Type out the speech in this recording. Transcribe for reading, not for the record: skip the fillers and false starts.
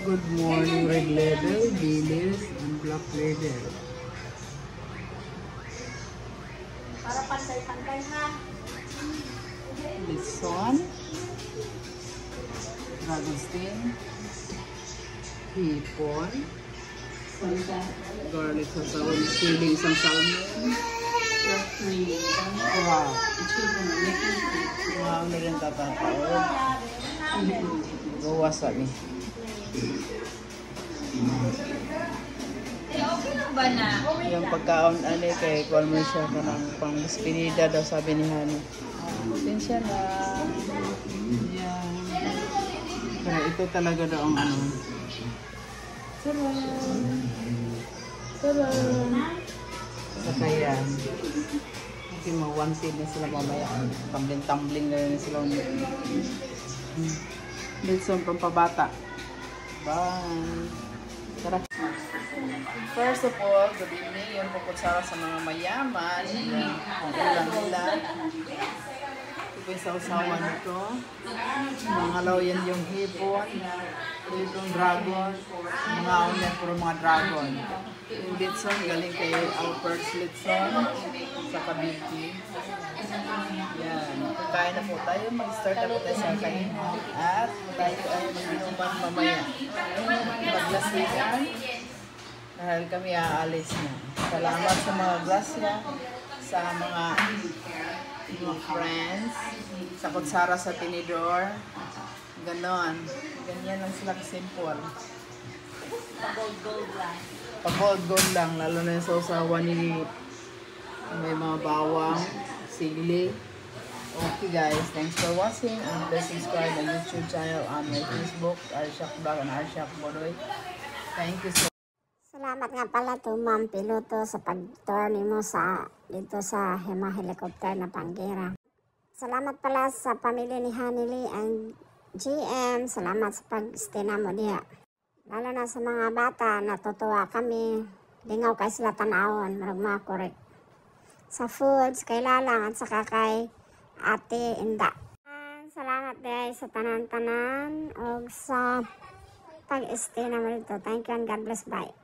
Good morning, red leather, Venus, and black leather. Para pantay-pantay ha. This one, Dragonstein, hipon, garlic sasawon, siling isang salmon. Wow. Wow, na rin tatataon. Gawas ni. Okay lang ba na? Yung pagkaon kay kuwan mo siya kanang pang spinida daw sabi ni Hani. Siya na. Yan. Kaya ito talaga daw ang ano. Taran! Taran! Saka yan. Kasi ma-wanted na sila mamaya. Tumbling-tumbling na rin sila. Bilson pampabata. Bye! Tara! First of all, gabi ni yung puputsara sa mga mayaman. Ang ulan nila. Ito yung sausawan nito. Mangalaw yan yung hipon. Ito yung dragon. Mga yan puro mga dragon. Yung litson, galing kay Alpert's Litson. Sa Kabiti. Yan. Kakain na po tayo. Mag-start na po tayo sa kain. At tayo ay mag-inuman mamaya. Maglasikan. Dahil kami aalis na. Salamat sa mga grasya, sa mga friends, sa kutsara sa tinidor. Ganon. Ganyan lang sila simple. Pag-gold lang. Pag-gold lang. Lalo na yung sausawan ni may mga bawang, sili. Okay guys, thanks for watching and please subscribe my YouTube channel on my Facebook, Arshak Vlog and Arshak Bodoy. Thank you so much. Salamat nga pala to Ma'am Piloto sa pag-tour mo dito sa Hema Helicopter na Pangira. Salamat pala sa pamilya ni Hanili and GM. Salamat sa pag-stay na mo diya. Lalo na sa mga bata, natutuwa kami. Lingaw kay sila tanawon, marag mga korek. Sa foods, kay Lalang at saka kay Ate Inda. Salamat guys sa tanan-tanan o sa pag-stay na mo dito. Thank you and God bless. Bye.